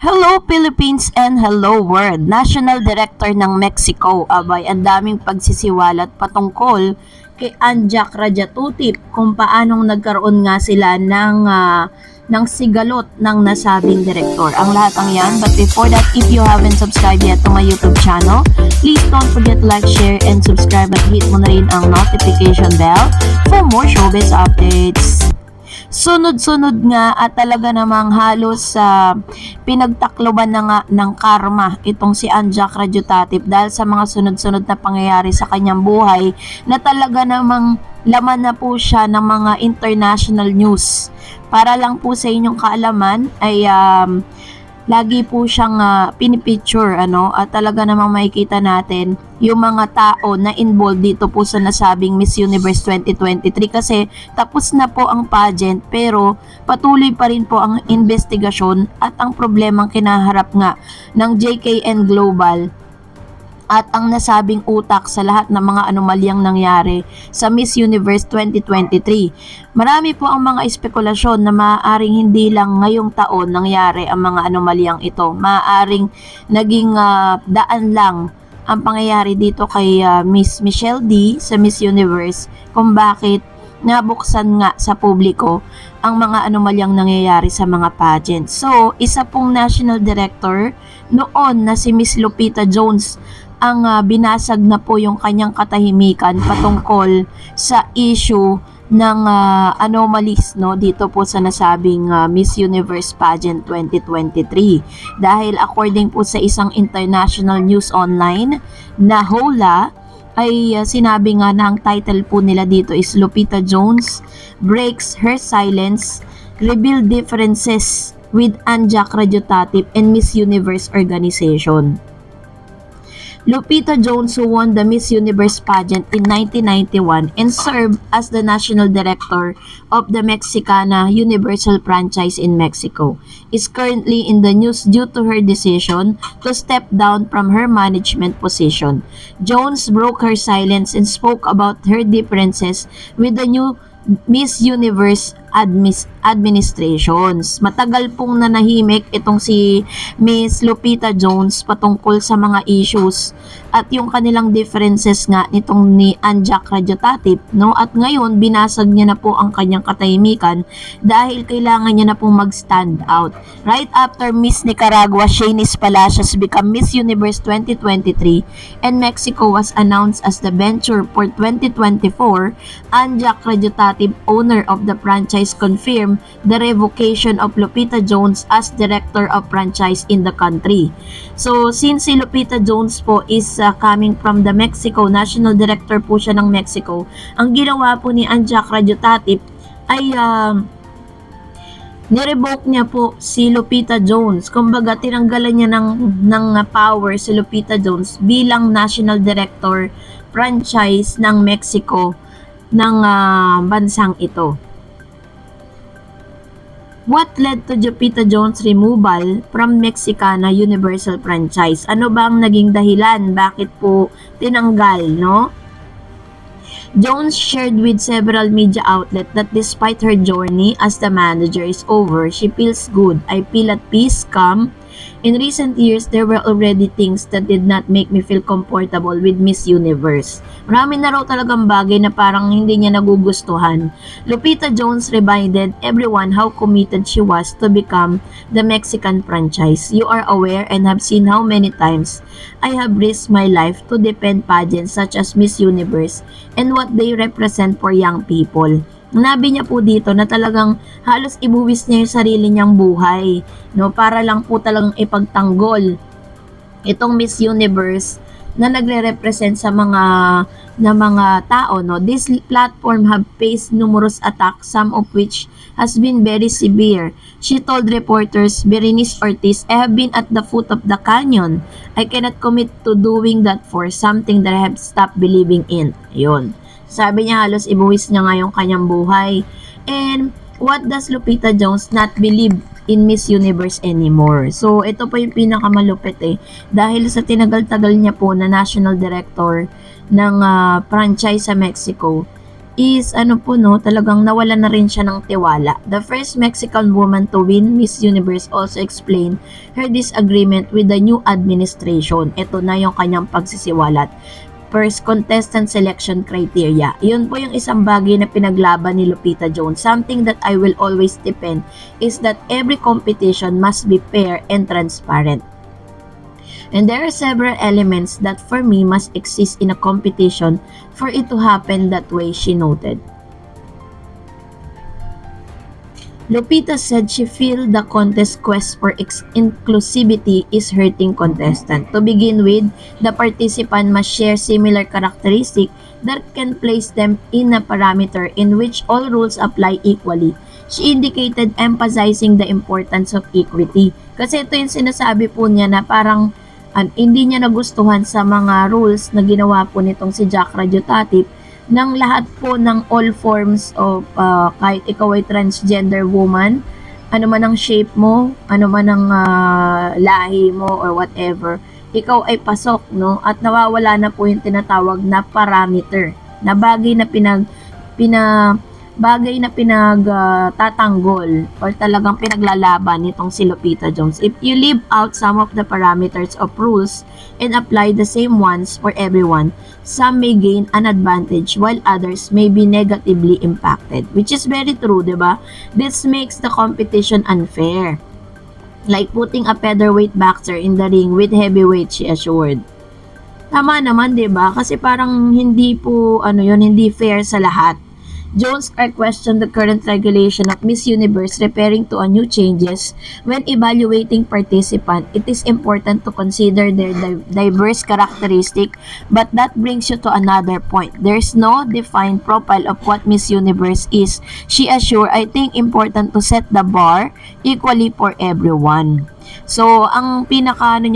Hello Philippines and hello world. National Director ng Mexico, abay ang daming pagsisiwalat patungkol kay Anja Rajatutip kung paanong nagkaroon nga sila ng sigalot ng nasabing direktor. Ang lahat ng yan, but before that, if you haven't subscribed yet to my YouTube channel, please don't forget to like, share, and subscribe at hit mo na rin ang notification bell for more showbiz updates. Sunod-sunod nga at talaga namang halos sa pinagtakloban na nga ng karma itong si Anja Rajutapip dahil sa mga sunod-sunod na pangyayari sa kanyang buhay na talaga namang laman na po siya ng mga international news. Para lang po sa inyong kaalaman ay lagi po siyang pinipicture at talaga namang makikita natin yung mga tao na involved dito po sa nasabing Miss Universe 2023 kasi tapos na po ang pageant pero patuloy pa rin po ang investigasyon at ang problemang kinaharap nga ng JKN Global at ang nasabing utak sa lahat ng mga anomalyang nangyari sa Miss Universe 2023. Marami po ang mga espekulasyon na maaaring hindi lang ngayong taon nangyari ang mga anomalyang ito. Maaaring naging daan lang ang pangyayari dito kay Miss Michelle D sa Miss Universe kung bakit nabuksan nga sa publiko ang mga anomalyang nangyayari sa mga pageant. So, isa pong national director noon na si Miss Lupita Jones ang binasag na po yung kanyang katahimikan patungkol sa issue ng anomalies dito po sa nasabing Miss Universe Pageant 2023. Dahil according po sa isang international news online na Hola, ay sinabi nga na ang title po nila dito is Lupita Jones Breaks Her Silence, Reveal Differences with Anja Rajutapip and Miss Universe Organization. Lupita Jones, who won the Miss Universe pageant in 1991 and served as the national director of the Mexicana Universal franchise in Mexico, is currently in the news due to her decision to step down from her management position. Jones broke her silence and spoke about her differences with the new Miss Universe administrations. Matagal pong nanahimik itong si Miss Lupita Jones patungkol sa mga issues at yung kanilang differences nga nitong ni Anja Rajutapip, at ngayon binasag niya na po ang kanyang katahimikan dahil kailangan niya na pong mag-stand out. Right after Miss Nicaragua Shanice Palacios become Miss Universe 2023 and Mexico was announced as the venture for 2024, Anja Rajutapip, owner of the franchise, confirmed the revocation of Lupita Jones as director of franchise in the country. So, since si Lupita Jones po is coming from the Mexico, national director po siya ng Mexico, ang ginawa po ni Anja Rajutapip ay nirevoke niya po si Lupita Jones. Kumbaga, tinanggalan niya ng power si Lupita Jones bilang national director franchise ng Mexico ng bansang ito. What led to Lupita Jones' removal from Mexicana Universal franchise? Ano ba ang naging dahilan? Bakit po tinanggal, Jones shared with several media outlets that despite her journey as the manager is over, she feels good. I feel at peace, calm. In recent years, there were already things that did not make me feel comfortable with Miss Universe. Marami na raw talagang bagay na parang hindi niya nagugustuhan. Lupita Jones reminded everyone how committed she was to become the Mexican franchise. You are aware and have seen how many times I have risked my life to defend pageants such as Miss Universe and what they represent for young people. Nabi niya po dito na talagang halos ibuwis niya yung sarili niyang buhay, para lang po talagang ipagtanggol itong Miss Universe na nagre-represent sa mga tao, This platform have faced numerous attacks, some of which has been very severe. She told reporters, Berenice Ortiz, I have been at the foot of the canyon. I cannot commit to doing that for something that I have stopped believing in. Yun. Sabi niya halos ibuwis niya nga yung kanyang buhay. And what does Lupita Jones not believe in Miss Universe anymore? So, ito po yung pinakamalupit dahil sa tinagal-tagal niya po na national director ng franchise sa Mexico, is ano po no, talagang nawala na rin siya ng tiwala. The first Mexican woman to win Miss Universe also explained her disagreement with the new administration. Ito na yung kanyang pagsisiwalat. First, contestant selection criteria. Yun po yung isang bagay na pinaglaban ni Lupita Jones. Something that I will always defend is that every competition must be fair and transparent. And there are several elements that for me must exist in a competition for it to happen that way, she noted. Lupita said she feel the contest quest for inclusivity is hurting contestant. To begin with, the participant must share similar characteristics that can place them in a parameter in which all rules apply equally. She indicated emphasizing the importance of equity. Kasi ito yung sinasabi po niya na parang hindi niya nagustuhan sa mga rules na ginawa po nitong si Jack Radiotatip ng lahat po ng all forms of kahit ikaw ay transgender woman, ano man ang shape mo, ano man ang lahi mo or whatever, ikaw ay pasok, no? At nawawala na po yung tinatawag na parameter na bagay na pinagtatanggol or talagang pinaglalaban nitong si Lupita Jones. If you leave out some of the parameters of rules and apply the same ones for everyone, some may gain an advantage while others may be negatively impacted. Which is very true, diba? This makes the competition unfair. Like putting a featherweight boxer in the ring with heavyweight, she assured. Tama naman, diba? Kasi parang hindi po, hindi fair sa lahat. Jones questioned the current regulation of Miss Universe referring to a new changes. When evaluating participants, it is important to consider their diverse characteristic, but that brings you to another point. There's no defined profile of what Miss Universe is. She assured, I think important to set the bar equally for everyone. So, ang pinaka-point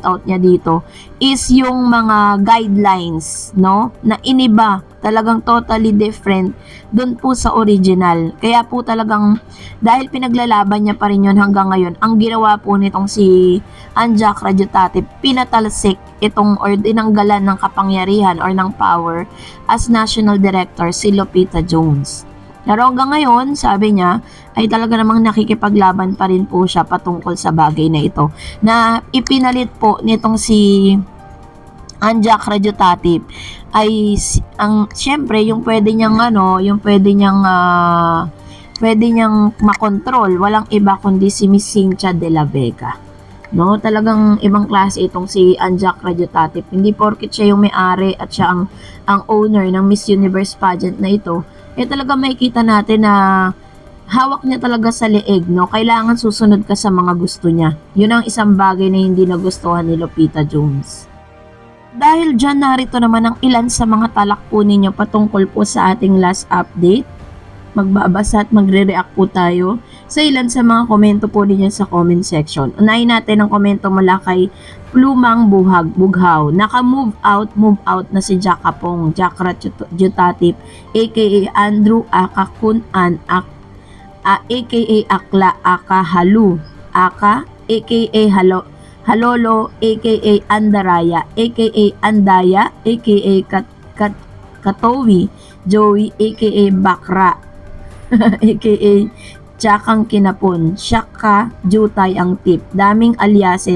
out niya dito is yung mga guidelines, no? Na iniba, talagang totally different dun po sa original. Kaya po talagang, dahil pinaglalaban niya pa rin yun hanggang ngayon, ang ginawa po nitong si Jack Radiotatip, pinatalsik itong or dinanggalan ng kapangyarihan or ng power as National Director si Lupita Jones. Pero hanggang ngayon, sabi niya, ay talaga namang nakikipaglaban pa rin po siya patungkol sa bagay na ito. Na ipinalit po nitong si Jack Radiotatip ay syempre yung pwede niyang makontrol, walang iba kundi si Miss Cynthia de la Vega. No, talagang ibang klase itong si Jack Radiotatip. Hindi porket siya yung may-ari at siya ang owner ng Miss Universe pageant na ito, talaga makikita natin na hawak niya talaga sa leeg, no? Kailangan susunod ka sa mga gusto niya. Yun ang isang bagay na hindi nagustuhan ni Lupita Jones. Dahil dyan, narito naman ang ilan sa mga talak po ninyo patungkol po sa ating last update. Magbabasa at magre-react po tayo sa ilan sa mga komento po ninyo sa comment section. Unahin natin ang komento mula kay Plumang Bughaw. Naka-move out na si Jack Kapong, Jack Radiotatip, aka Andrew Akakunan, aka Akla, aka Halu, aka Halolo, aka Andaraya, aka Andaya, aka Katowi, Joey, aka Bakra, aka Tsakang Kinapon, Shaka, Jutay ang tip. Daming alias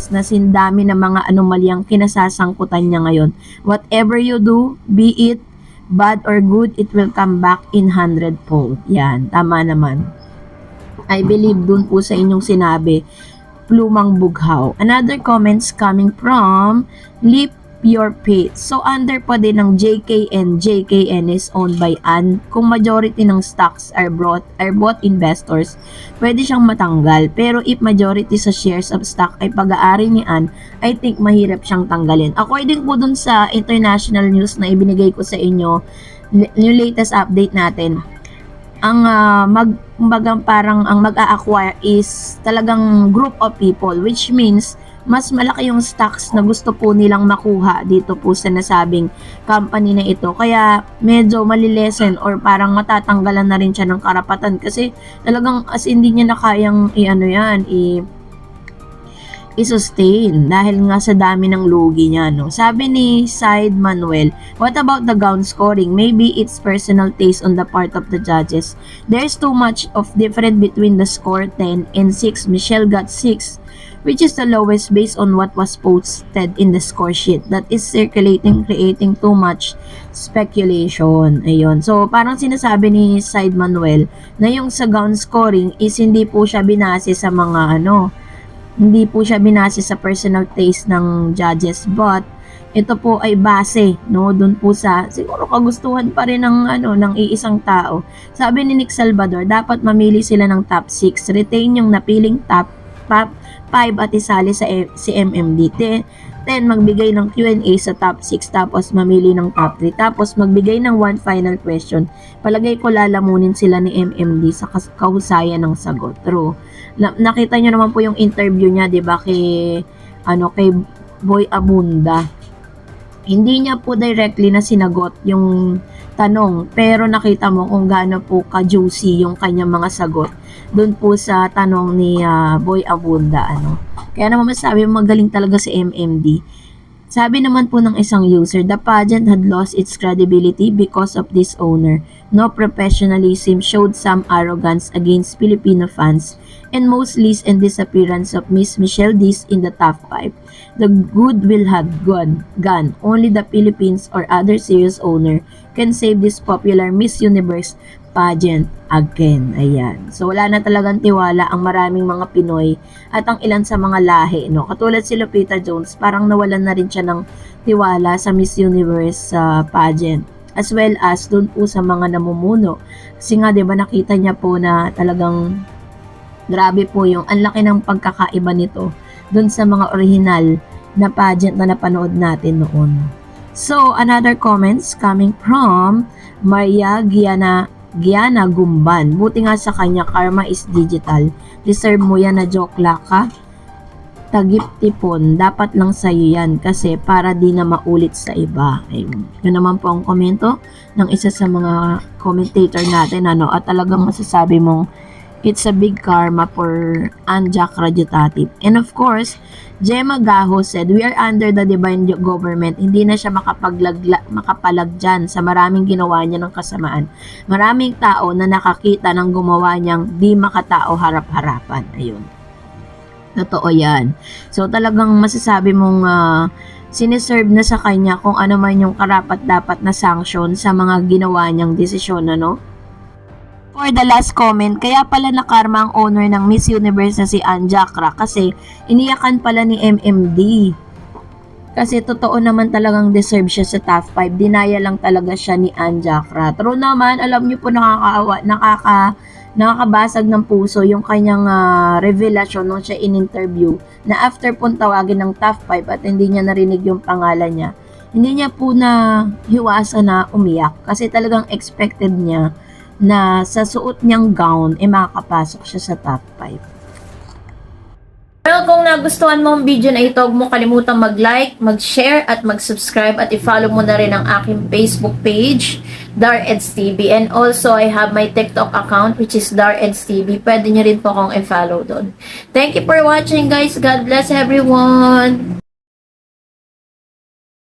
na sindami ng mga anomalyang kinasasangkutan niya ngayon. Whatever you do, be it bad or good, it will come back in 100-fold. Yan, tama naman. I believe dun po sa inyong sinabi, Plumang Bughaw. Another comments coming from Lip Your Page. So, under pa din ng JKN. JKN is owned by Ann. Kung majority ng stocks are bought investors, pwede siyang matanggal. Pero if majority sa shares of stock ay pag-aari ni Ann, I think mahirap siyang tanggalin. According po dun sa international news na ibinigay ko sa inyo, yung latest update natin, ang mag-a-acquire is talagang group of people, which means mas malaki yung stocks na gusto po nilang makuha dito po sa nasabing company na ito. Kaya medyo malilesen or parang matatanggalan na rin siya ng karapatan kasi talagang as hindi niya na kayang i-sustain dahil nga sa dami ng lugi niya, no? Sabi ni Said Manuel, what about the gown scoring? Maybe it's personal taste on the part of the judges. There's too much of difference between the score 10 and 6. Michelle got 6, which is the lowest based on what was posted in the score sheet that is circulating, creating too much speculation. Ayun. So, parang sinasabi ni Said Manuel na yung sa gown scoring is hindi po siya binase sa mga hindi po siya binase sa personal taste ng judges, but ito po ay base, no, dun po sa siguro kagustuhan pa rin ng iisang tao. Sabi ni Nick Salvador, dapat mamili sila ng top 6, retain yung napiling top 5 at isali sa si MMD. 10 magbigay ng Q&A sa top 6, tapos mamili ng top 3, tapos magbigay ng one final question. Palagay ko lalamunin sila ni MMD sa kahusayan ng sagot. True. Nakita nyo naman po yung interview niya, 'di ba, kay Boy Abunda. Hindi niya po directly na sinagot yung tanong, pero nakita mo kung gaano po ka-juicy yung kanyang mga sagot doon po sa tanong ni Boy Abunda. Kaya naman masabi magaling talaga si MMD. Sabi naman po ng isang user, the pageant had lost its credibility because of this owner. No professionalism, showed some arrogance against Filipino fans, and most least in disappearance of Miss Michelle Diz in the top 5. The goodwill had gone. Only the Philippines or other serious owner can save this popular Miss Universe pageant again. Ayan. So, wala na talagang tiwala ang maraming mga Pinoy at ang ilan sa mga lahi, no? Katulad si Lupita Jones, parang nawalan na rin siya ng tiwala sa Miss Universe pageant, as well as dun po sa mga namumuno. Kasi nga, di ba, nakita niya po na talagang grabe po yung ang laki ng pagkakaiba nito dun sa mga original na pageant na napanood natin noon. So, another comments coming from Maria Giana Gumban. Buti nga sa kanya, karma is digital. Deserve mo yan na joke ka. Tagip tipon, dapat lang sa'yo yan kasi para di na maulit sa iba. Ayun. Yun naman po ang komento ng isa sa mga commentator natin, at talagang masasabi mong it's a big karma for Anjak Radyotatip. And of course, Gemma Gaho said, we are under the divine government. Hindi na siya makapalag dyan sa maraming ginawa niya ng kasamaan. Maraming tao na nakakita ng gumawa niyang di makatao harap-harapan. Ayun. Totoo yan. So talagang masasabi mong siniserve na sa kanya kung ano man yung karapat-dapat na sanction sa mga ginawa niyang desisyon, For the last comment, kaya pala nakarma ang owner ng Miss Universe na si Anjakra kasi iniyakan pala ni MMD. Kasi totoo naman talagang deserve siya sa top 5. Dinaya lang talaga siya ni Anjakra. True naman, alam niyo po nakakabasag ng puso yung kanyang revelasyon nung siya in-interview na after pong tawagin ng top 5 at hindi niya narinig yung pangalan niya. Hindi niya po na hiwasan na umiyak kasi talagang expected niya na sa suot niyang gown, makakapasok siya sa top 5. Well, kung nagustuhan mo ang video na ito, huwag mo kalimutang mag-like, mag-share, at mag-subscribe, at i-follow mo na rin ang aking Facebook page, DarEds TV. And also, I have my TikTok account, which is DarEds TV. Pwede nyo rin po akong i-follow doon. Thank you for watching, guys. God bless everyone!